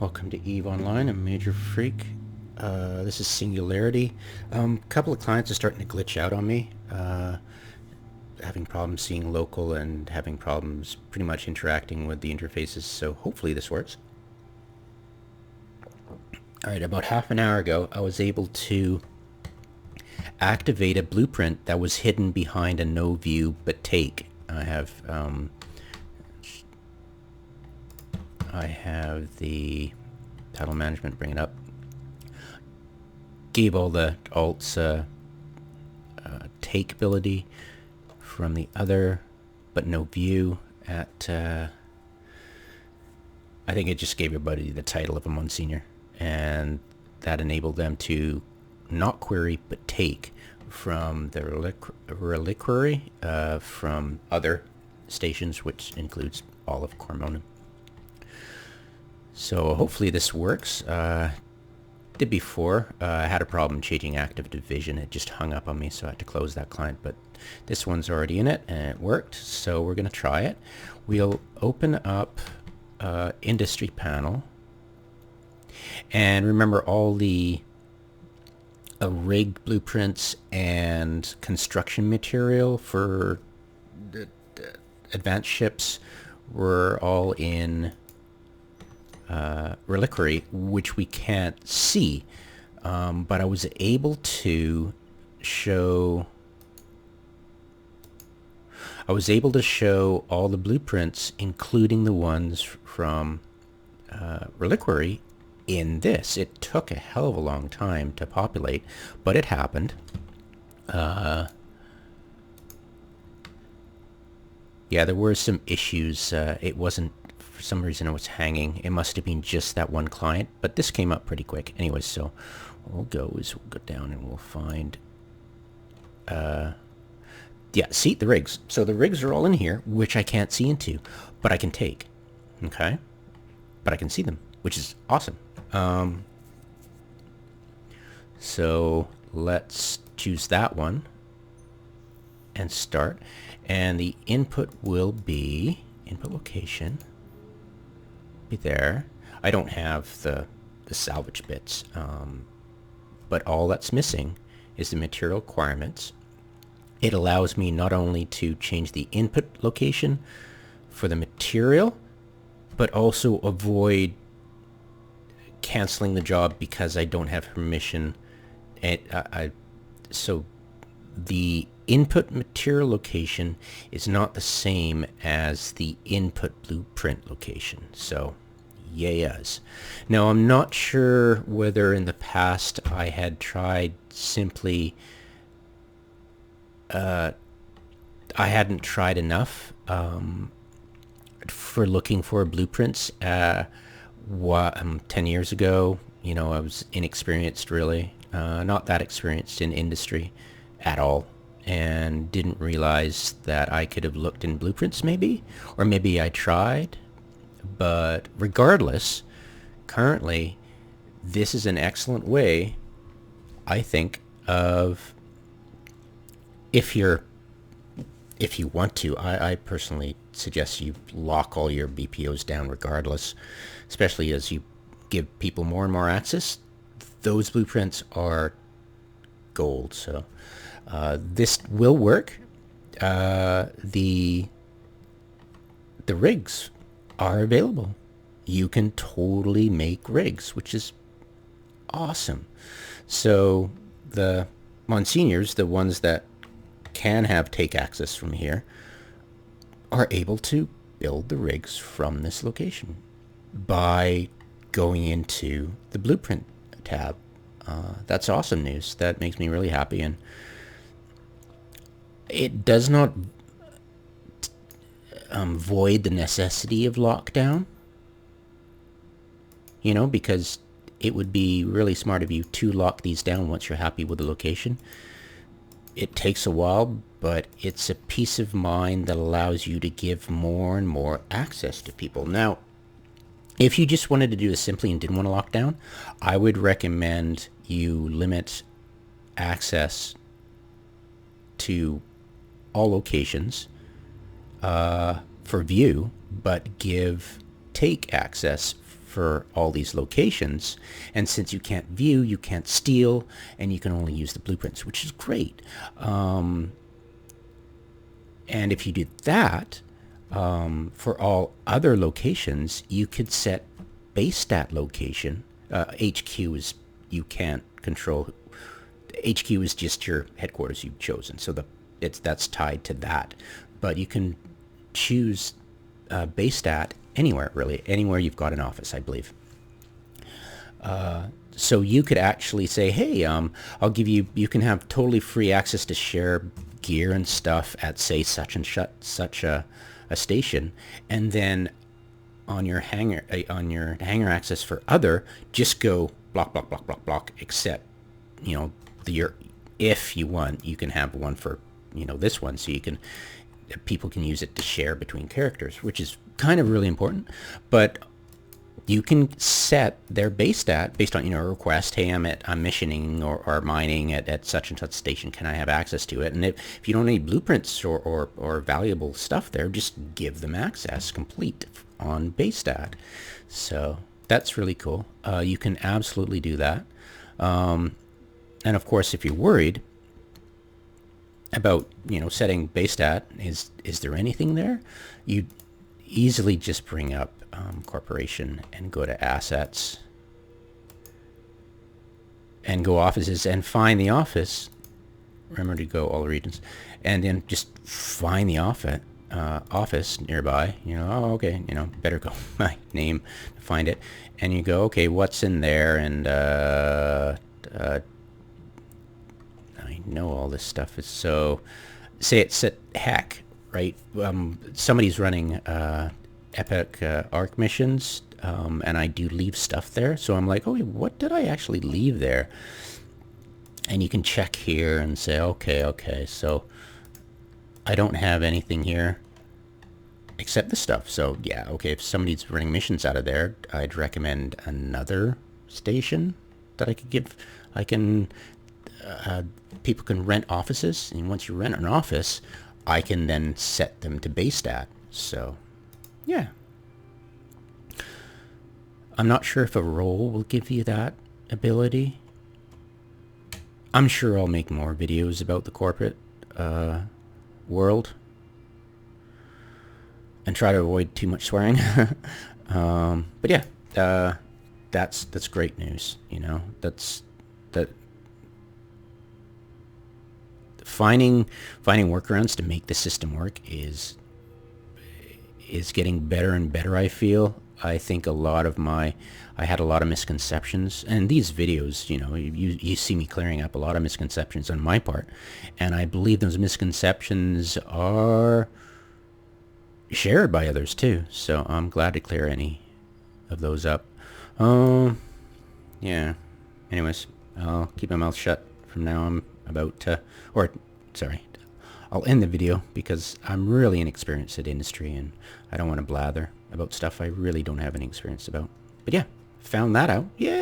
Welcome to EVE Online. I'm Major Freak. This is Singularity. A couple of clients are starting to glitch out on me, having problems seeing local and having problems pretty much interacting with the interfaces, so hopefully this works. Alright, about half an hour ago, I was able to activate a blueprint that was hidden behind a no view but take. I have the title management, bring it up. Gave all the alts take ability from the other, but no view at, I think it just gave everybody the title of a Monsignor, and that enabled them to not query but take from the reliquary from other stations, which includes all of Cormona. So hopefully this works. Did before. I had a problem changing active division. It just hung up on me, so I had to close that client. But this one's already in it, and it worked. So we're going to try it. We'll open up industry panel. And remember all the rig blueprints and construction material for the advanced ships were all in reliquary, which we can't see, but I was able to show all the blueprints, including the ones from reliquary, in this. It took a hell of a long time to populate, but it happened. Yeah, there were some issues. It wasn't, for some reason it was hanging. It must have been just that one client, but this came up pretty quick. Anyways, so what we'll go is we'll go down and we'll find, yeah, see the rigs. So the rigs are all in here, which I can't see into, but I can take, okay? But I can see them, which is awesome. So let's choose that one and start. And the input will be, input location, be there. I don't have the salvage bits, but all that's missing is the material requirements. It allows me not only to change the input location for the material, but also avoid canceling the job because I don't have permission. And so the input material location is not the same as the input blueprint location. So yes. Now I'm not sure whether in the past I had tried simply, I hadn't tried enough for looking for blueprints. 10 years ago, you know, I was inexperienced really, not that experienced in industry at all, and didn't realize that I could have looked in blueprints maybe, or maybe I tried. But regardless, currently this is an excellent way, I think, of if you want to, I personally suggest you lock all your BPOs down regardless, especially as you give people more and more access. Those blueprints are gold. So this will work. The rigs are available. You can totally make rigs, which is awesome. So the Monsignors, the ones that can have take access from here, are able to build the rigs from this location by going into the blueprint tab. That's awesome news. That makes me really happy, and it does not void the necessity of lockdown, you know, because it would be really smart of you to lock these down once you're happy with the location. It takes a while, but it's a peace of mind that allows you to give more and more access to people. Now, if you just wanted to do this simply and didn't want to lock down, I would recommend you limit access to all locations for view, but give take access for all these locations. And since you can't view, you can't steal, and you can only use the blueprints, which is great. And if you did that, for all other locations, you could set base stat location. HQ is, you can't control. HQ is just your headquarters you've chosen, so that's tied to that. But you can choose base stat anywhere, really, anywhere you've got an office, I believe. So you could actually say, hey, I'll give you, you can have totally free access to share gear and stuff at, say, such and such a station, and then on your hangar access for other, just go block, block, block, block, block, except, you know, if you want, you can have one for, you know, this one, so you can, people can use it to share between characters, which is kind of really important. But you can set their base stat based on, you know, a request. Hey, I'm missioning or mining at such and such station. Can I have access to it? And if you don't need blueprints or valuable stuff there, just give them access complete on base stat. So that's really cool. You can absolutely do that. And of course, if you're worried about, you know, setting base stat, is there anything there? You easily just bring up corporation and go to assets and go offices and find the office. Remember to go all regions, and then just find the office nearby. You know, oh, okay, you know, better go my name to find it, and you go, okay, what's in there? And I know all this stuff is, so say it's at heck, right? Somebody's running epic arc missions, and I do leave stuff there, so I'm like, okay, what did I actually leave there? And you can check here and say, okay, so I don't have anything here except this stuff. So yeah, okay, if somebody's running missions out of there, I'd recommend another station that I could give. People can rent offices, and once you rent an office, I can then set them to base stat. So yeah, I'm not sure if a role will give you that ability. I'm sure I'll make more videos about the corporate world and try to avoid too much swearing. But yeah, that's great news. You know, that finding workarounds to make the system work is getting better and better, I feel. I think I had a lot of misconceptions, and these videos, you know, you see me clearing up a lot of misconceptions on my part, and I believe those misconceptions are shared by others too, so I'm glad to clear any of those up. Yeah, anyways, I'll keep my mouth shut from now. I'm about to, I'll end the video because I'm really inexperienced at industry, and I don't want to blather about stuff I really don't have any experience about. But yeah, found that out. Yeah.